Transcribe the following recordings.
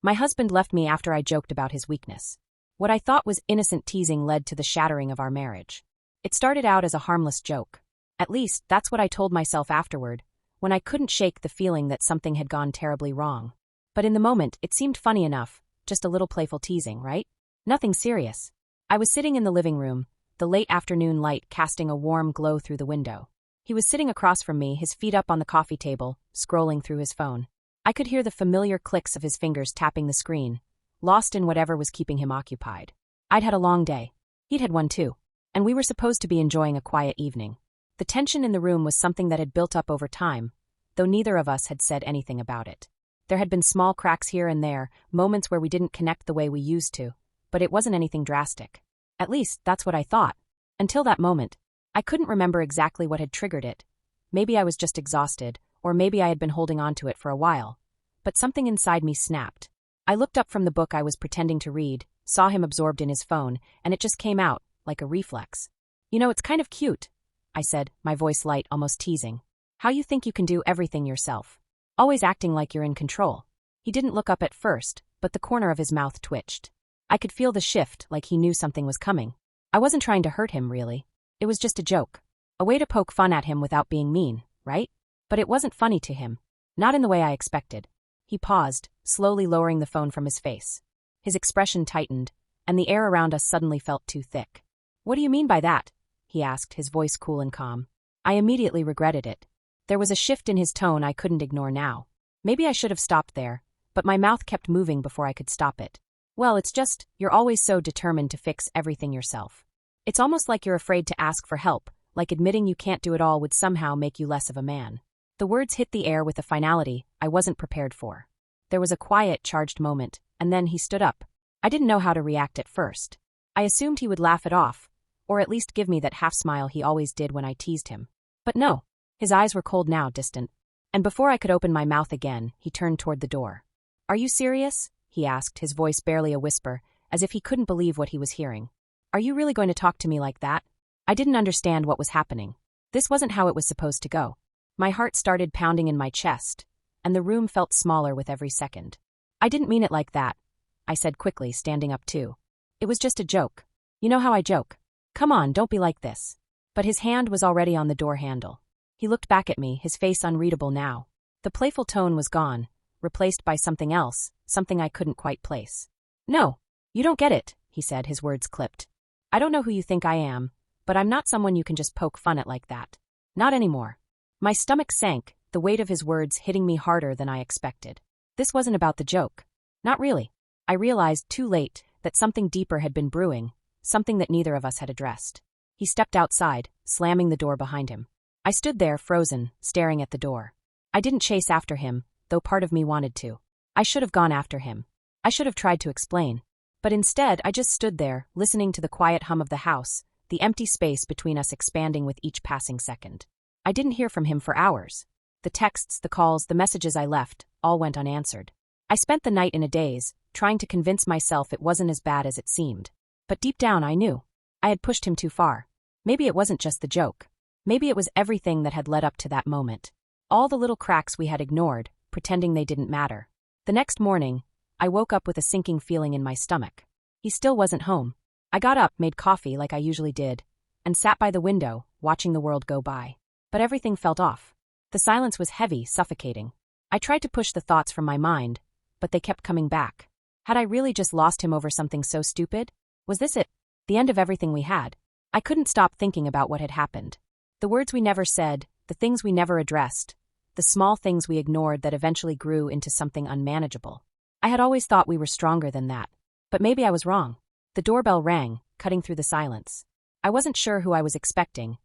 My husband left me after I joked about his weakness. What I thought was innocent teasing led to the shattering of our marriage. It started out as a harmless joke. At least, that's what I told myself afterward, when I couldn't shake the feeling that something had gone terribly wrong. But in the moment, it seemed funny enough, just a little playful teasing, right? Nothing serious. I was sitting in the living room, the late afternoon light casting a warm glow through the window. He was sitting across from me, his feet up on the coffee table, scrolling through his phone. I could hear the familiar clicks of his fingers tapping the screen, lost in whatever was keeping him occupied. I'd had a long day. He'd had one too. And we were supposed to be enjoying a quiet evening. The tension in the room was something that had built up over time, though neither of us had said anything about it. There had been small cracks here and there, moments where we didn't connect the way we used to, but it wasn't anything drastic. At least, that's what I thought. Until that moment. I couldn't remember exactly what had triggered it. Maybe I was just exhausted, or maybe I had been holding on to it for a while. But something inside me snapped. I looked up from the book I was pretending to read, saw him absorbed in his phone, and it just came out, like a reflex. "You know, it's kind of cute," I said, my voice light, almost teasing. "How you think you can do everything yourself. Always acting like you're in control." He didn't look up at first, but the corner of his mouth twitched. I could feel the shift, like he knew something was coming. I wasn't trying to hurt him, really. It was just a joke. A way to poke fun at him without being mean, right? But it wasn't funny to him. Not in the way I expected. He paused, slowly lowering the phone from his face. His expression tightened, and the air around us suddenly felt too thick. "What do you mean by that?" he asked, his voice cool and calm. I immediately regretted it. There was a shift in his tone I couldn't ignore now. Maybe I should have stopped there, but my mouth kept moving before I could stop it. "Well, it's just, you're always so determined to fix everything yourself. It's almost like you're afraid to ask for help, like admitting you can't do it all would somehow make you less of a man." The words hit the air with a finality I wasn't prepared for. There was a quiet, charged moment, and then he stood up. I didn't know how to react at first. I assumed he would laugh it off, or at least give me that half-smile he always did when I teased him. But no. His eyes were cold now, distant. And before I could open my mouth again, he turned toward the door. "Are you serious?" he asked, his voice barely a whisper, as if he couldn't believe what he was hearing. "Are you really going to talk to me like that?" I didn't understand what was happening. This wasn't how it was supposed to go. My heart started pounding in my chest, and the room felt smaller with every second. "I didn't mean it like that," I said quickly, standing up too. "It was just a joke. You know how I joke. Come on, don't be like this." But his hand was already on the door handle. He looked back at me, his face unreadable now. The playful tone was gone, replaced by something else, something I couldn't quite place. "No, you don't get it," he said, his words clipped. "I don't know who you think I am, but I'm not someone you can just poke fun at like that. Not anymore." My stomach sank, the weight of his words hitting me harder than I expected. This wasn't about the joke. Not really. I realized too late that something deeper had been brewing, something that neither of us had addressed. He stepped outside, slamming the door behind him. I stood there, frozen, staring at the door. I didn't chase after him, though part of me wanted to. I should have gone after him. I should have tried to explain. But instead, I just stood there, listening to the quiet hum of the house, the empty space between us expanding with each passing second. I didn't hear from him for hours. The texts, the calls, the messages I left, all went unanswered. I spent the night in a daze, trying to convince myself it wasn't as bad as it seemed. But deep down I knew. I had pushed him too far. Maybe it wasn't just the joke. Maybe it was everything that had led up to that moment. All the little cracks we had ignored, pretending they didn't matter. The next morning, I woke up with a sinking feeling in my stomach. He still wasn't home. I got up, made coffee like I usually did, and sat by the window, watching the world go by. But everything felt off. The silence was heavy, suffocating. I tried to push the thoughts from my mind, but they kept coming back. Had I really just lost him over something so stupid? Was this it? The end of everything we had? I couldn't stop thinking about what had happened. The words we never said, the things we never addressed, the small things we ignored that eventually grew into something unmanageable. I had always thought we were stronger than that. But maybe I was wrong. The doorbell rang, cutting through the silence. I wasn't sure who I was expecting.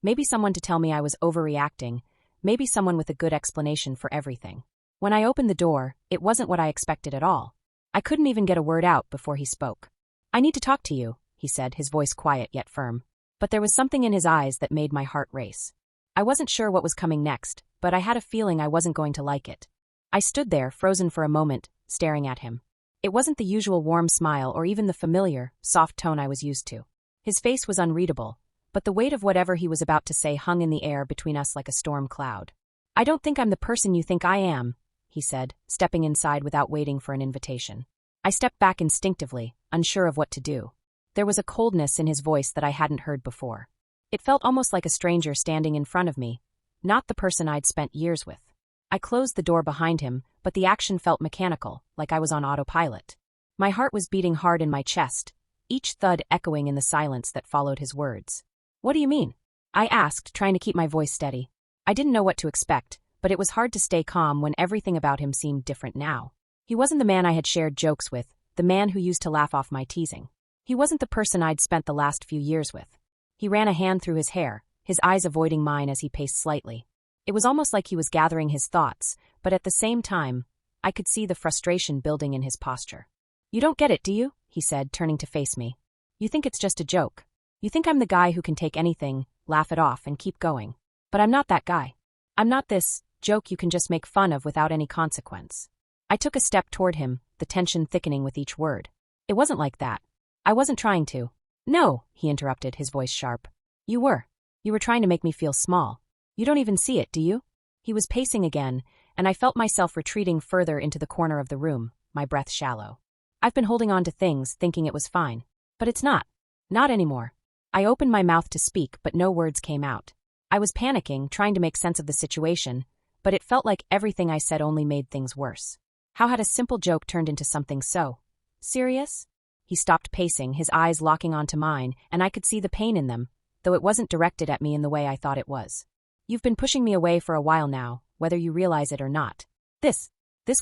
Maybe someone to tell me I was overreacting, maybe someone with a good explanation for everything. When I opened the door, it wasn't what I expected at all. I couldn't even get a word out before he spoke. "I need to talk to you," he said, his voice quiet yet firm. But there was something in his eyes that made my heart race. I wasn't sure what was coming next, but I had a feeling I wasn't going to like it. I stood there, frozen for a moment, staring at him. It wasn't the usual warm smile or even the familiar, soft tone I was used to. His face was unreadable, but the weight of whatever he was about to say hung in the air between us like a storm cloud. "I don't think I'm the person you think I am," he said, stepping inside without waiting for an invitation. I stepped back instinctively, unsure of what to do. There was a coldness in his voice that I hadn't heard before. It felt almost like a stranger standing in front of me, not the person I'd spent years with. I closed the door behind him, but the action felt mechanical, like I was on autopilot. My heart was beating hard in my chest, each thud echoing in the silence that followed his words. "What do you mean?" I asked, trying to keep my voice steady. I didn't know what to expect, but it was hard to stay calm when everything about him seemed different now. He wasn't the man I had shared jokes with, the man who used to laugh off my teasing. He wasn't the person I'd spent the last few years with. He ran a hand through his hair, his eyes avoiding mine as he paced slightly. It was almost like he was gathering his thoughts, but at the same time, I could see the frustration building in his posture. "You don't get it, do you?" he said, turning to face me. "You think it's just a joke. You think I'm the guy who can take anything, laugh it off, and keep going. But I'm not that guy. I'm not this joke you can just make fun of without any consequence." I took a step toward him, the tension thickening with each word. "It wasn't like that. I wasn't trying to." "No," he interrupted, his voice sharp. "You were. You were trying to make me feel small. You don't even see it, do you?" He was pacing again, and I felt myself retreating further into the corner of the room, my breath shallow. I've been holding on to things, thinking it was fine. But it's not. Not anymore. I opened my mouth to speak, but no words came out. I was panicking, trying to make sense of the situation, but it felt like everything I said only made things worse. How had a simple joke turned into something so serious? He stopped pacing, his eyes locking onto mine, and I could see the pain in them, though it wasn't directed at me in the way I thought it was. "You've been pushing me away for a while now, whether you realize it or not. This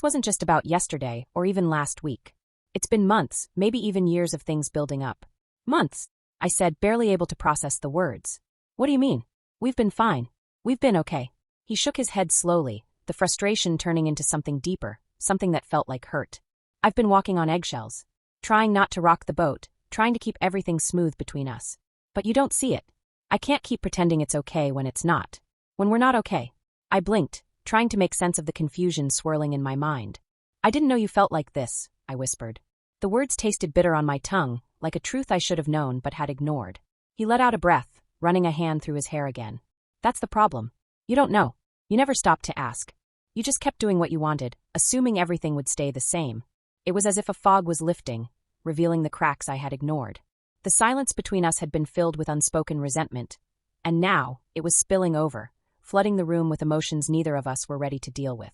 wasn't just about yesterday or even last week. It's been months, maybe even years of things building up." "Months," I said, barely able to process the words. "What do you mean? We've been fine. We've been okay." He shook his head slowly, the frustration turning into something deeper, something that felt like hurt. "I've been walking on eggshells, trying not to rock the boat, trying to keep everything smooth between us. But you don't see it. I can't keep pretending it's okay when it's not. When we're not okay." I blinked, trying to make sense of the confusion swirling in my mind. "I didn't know you felt like this," I whispered. The words tasted bitter on my tongue, like a truth I should have known but had ignored. He let out a breath, running a hand through his hair again. "That's the problem. You don't know. You never stopped to ask. You just kept doing what you wanted, assuming everything would stay the same." It was as if a fog was lifting, revealing the cracks I had ignored. The silence between us had been filled with unspoken resentment, and now it was spilling over, flooding the room with emotions neither of us were ready to deal with.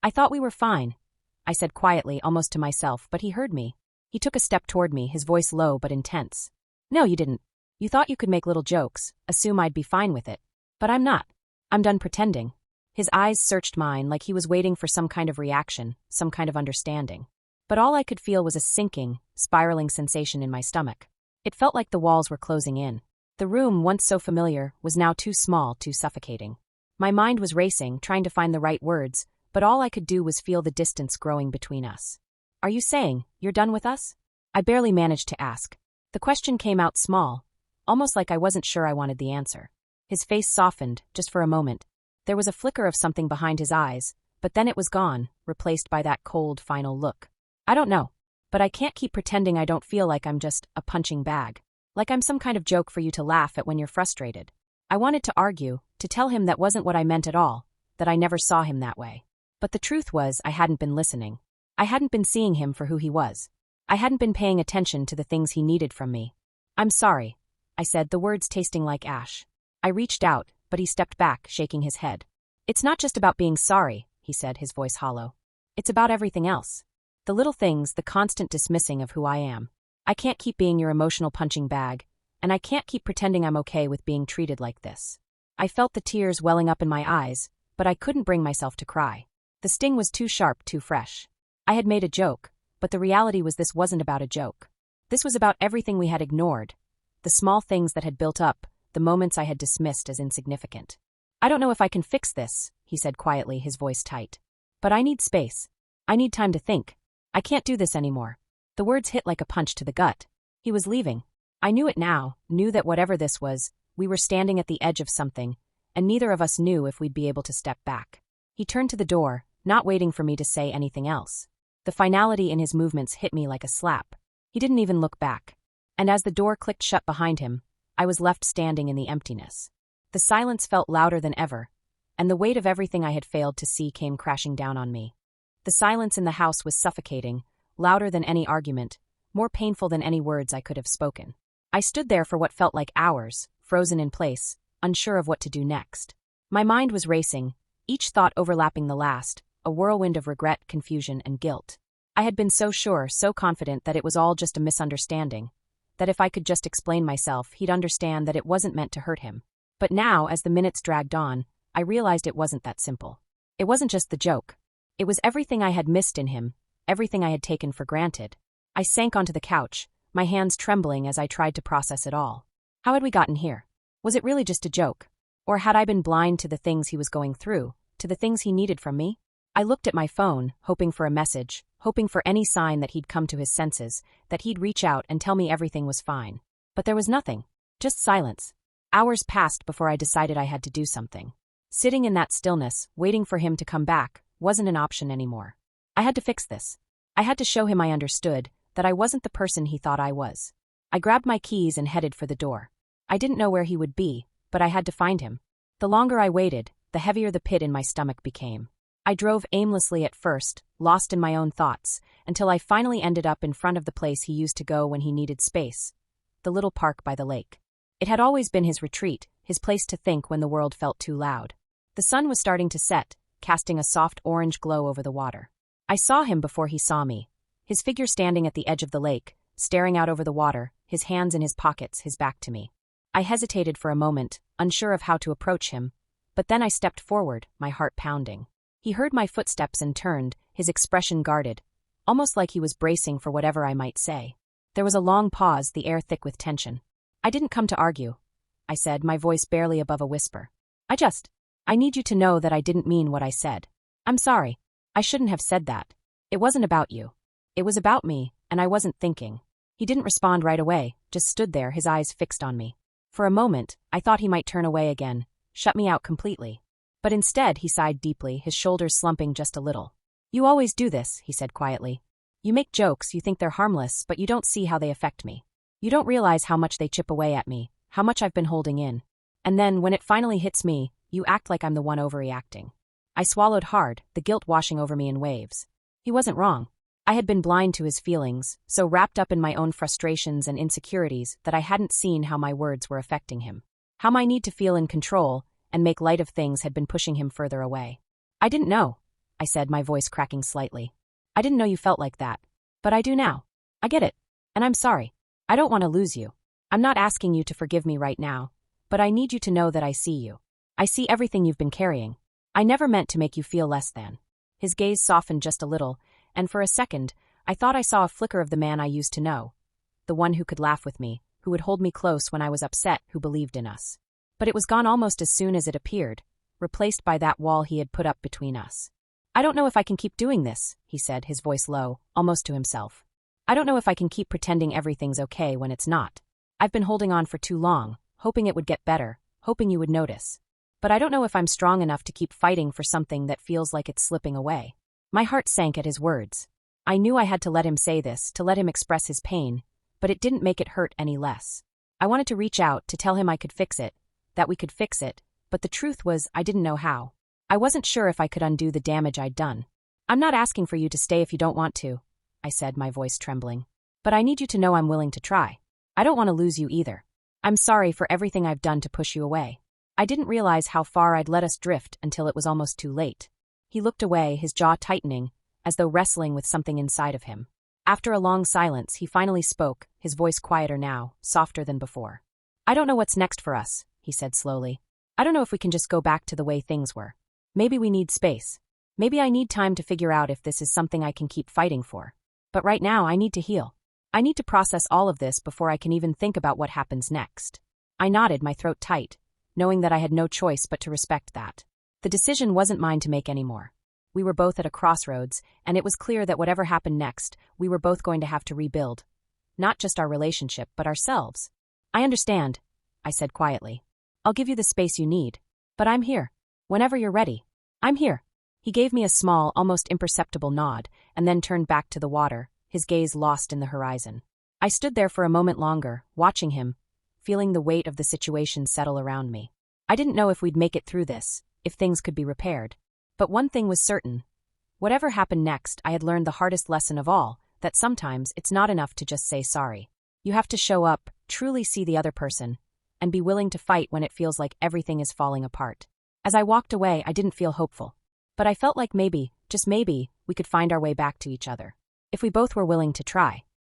"I thought we were fine," I said quietly, almost to myself, but he heard me. He took a step toward me, his voice low but intense. "No, you didn't. You thought you could make little jokes, assume I'd be fine with it. But I'm not. I'm done pretending." His eyes searched mine like he was waiting for some kind of reaction, some kind of understanding. But all I could feel was a sinking, spiraling sensation in my stomach. It felt like the walls were closing in. The room, once so familiar, was now too small, too suffocating. My mind was racing, trying to find the right words, but all I could do was feel the distance growing between us. "Are you saying you're done with us?" I barely managed to ask. The question came out small, almost like I wasn't sure I wanted the answer. His face softened, just for a moment. There was a flicker of something behind his eyes, but then it was gone, replaced by that cold, final look. "I don't know. But I can't keep pretending I don't feel like I'm just a punching bag. Like I'm some kind of joke for you to laugh at when you're frustrated." I wanted to argue, to tell him that wasn't what I meant at all, that I never saw him that way. But the truth was I hadn't been listening. I hadn't been seeing him for who he was. I hadn't been paying attention to the things he needed from me. "I'm sorry," I said, the words tasting like ash. I reached out, but he stepped back, shaking his head. "It's not just about being sorry," he said, his voice hollow. "It's about everything else. The little things, the constant dismissing of who I am. I can't keep being your emotional punching bag, and I can't keep pretending I'm okay with being treated like this." I felt the tears welling up in my eyes, but I couldn't bring myself to cry. The sting was too sharp, too fresh. I had made a joke, but the reality was this wasn't about a joke. This was about everything we had ignored, the small things that had built up, the moments I had dismissed as insignificant. "I don't know if I can fix this," he said quietly, his voice tight. "But I need space. I need time to think. I can't do this anymore." The words hit like a punch to the gut. He was leaving. I knew it now, knew that whatever this was, we were standing at the edge of something, and neither of us knew if we'd be able to step back. He turned to the door, not waiting for me to say anything else. The finality in his movements hit me like a slap. He didn't even look back. And as the door clicked shut behind him, I was left standing in the emptiness. The silence felt louder than ever, and the weight of everything I had failed to see came crashing down on me. The silence in the house was suffocating, louder than any argument, more painful than any words I could have spoken. I stood there for what felt like hours, frozen in place, unsure of what to do next. My mind was racing, each thought overlapping the last, a whirlwind of regret, confusion, and guilt. I had been so sure, so confident that it was all just a misunderstanding, that if I could just explain myself, he'd understand that it wasn't meant to hurt him. But now, as the minutes dragged on, I realized it wasn't that simple. It wasn't just the joke. It was everything I had missed in him, everything I had taken for granted. I sank onto the couch, my hands trembling as I tried to process it all. How had we gotten here? Was it really just a joke? Or had I been blind to the things he was going through, to the things he needed from me? I looked at my phone, hoping for a message, hoping for any sign that he'd come to his senses, that he'd reach out and tell me everything was fine. But there was nothing. Just silence. Hours passed before I decided I had to do something. Sitting in that stillness, waiting for him to come back, wasn't an option anymore. I had to fix this. I had to show him I understood, that I wasn't the person he thought I was. I grabbed my keys and headed for the door. I didn't know where he would be, but I had to find him. The longer I waited, the heavier the pit in my stomach became. I drove aimlessly at first, lost in my own thoughts, until I finally ended up in front of the place he used to go when he needed space. The little park by the lake. It had always been his retreat, his place to think when the world felt too loud. The sun was starting to set, casting a soft orange glow over the water. I saw him before he saw me. His figure standing at the edge of the lake, staring out over the water, his hands in his pockets, his back to me. I hesitated for a moment, unsure of how to approach him, but then I stepped forward, my heart pounding. He heard my footsteps and turned, his expression guarded, almost like he was bracing for whatever I might say. There was a long pause, the air thick with tension. "I didn't come to argue," I said, my voice barely above a whisper. I need you to know that I didn't mean what I said. I'm sorry. I shouldn't have said that. It wasn't about you. It was about me, and I wasn't thinking." He didn't respond right away, just stood there, his eyes fixed on me. For a moment, I thought he might turn away again, shut me out completely. But instead, he sighed deeply, his shoulders slumping just a little. "You always do this," he said quietly. "You make jokes, you think they're harmless, but you don't see how they affect me. You don't realize how much they chip away at me, how much I've been holding in. And then, when it finally hits me, you act like I'm the one overreacting." I swallowed hard, the guilt washing over me in waves. He wasn't wrong. I had been blind to his feelings, so wrapped up in my own frustrations and insecurities that I hadn't seen how my words were affecting him. How my need to feel in control and make light of things had been pushing him further away. "I didn't know," I said, my voice cracking slightly. "I didn't know you felt like that. But I do now. I get it. And I'm sorry. I don't want to lose you. I'm not asking you to forgive me right now, but I need you to know that I see you. I see everything you've been carrying. I never meant to make you feel less than." His gaze softened just a little, and for a second, I thought I saw a flicker of the man I used to know. The one who could laugh with me, who would hold me close when I was upset, who believed in us. But it was gone almost as soon as it appeared, replaced by that wall he had put up between us. "I don't know if I can keep doing this," he said, his voice low, almost to himself. "I don't know if I can keep pretending everything's okay when it's not. I've been holding on for too long, hoping it would get better, hoping you would notice. But I don't know if I'm strong enough to keep fighting for something that feels like it's slipping away." My heart sank at his words. I knew I had to let him say this, to let him express his pain, but it didn't make it hurt any less. I wanted to reach out, to tell him I could fix it, that we could fix it, but the truth was I didn't know how. I wasn't sure if I could undo the damage I'd done. "I'm not asking for you to stay if you don't want to," I said, my voice trembling. "But I need you to know I'm willing to try. I don't want to lose you either. I'm sorry for everything I've done to push you away. I didn't realize how far I'd let us drift until it was almost too late." He looked away, his jaw tightening, as though wrestling with something inside of him. After a long silence, he finally spoke, his voice quieter now, softer than before. "I don't know what's next for us," he said slowly. "I don't know if we can just go back to the way things were. Maybe we need space. Maybe I need time to figure out if this is something I can keep fighting for. But right now, I need to heal. I need to process all of this before I can even think about what happens next." I nodded, my throat tight, knowing that I had no choice but to respect that. The decision wasn't mine to make anymore. We were both at a crossroads, and it was clear that whatever happened next, we were both going to have to rebuild. Not just our relationship, but ourselves. "I understand," I said quietly. "I'll give you the space you need. But I'm here. Whenever you're ready. I'm here." He gave me a small, almost imperceptible nod, and then turned back to the water, his gaze lost in the horizon. I stood there for a moment longer, watching him, feeling the weight of the situation settle around me. I didn't know if we'd make it through this, if things could be repaired. But one thing was certain. Whatever happened next, I had learned the hardest lesson of all, that sometimes it's not enough to just say sorry. You have to show up, truly see the other person, and be willing to fight when it feels like everything is falling apart. As I walked away, I didn't feel hopeful. But I felt like maybe, just maybe, we could find our way back to each other. If we both were willing to try.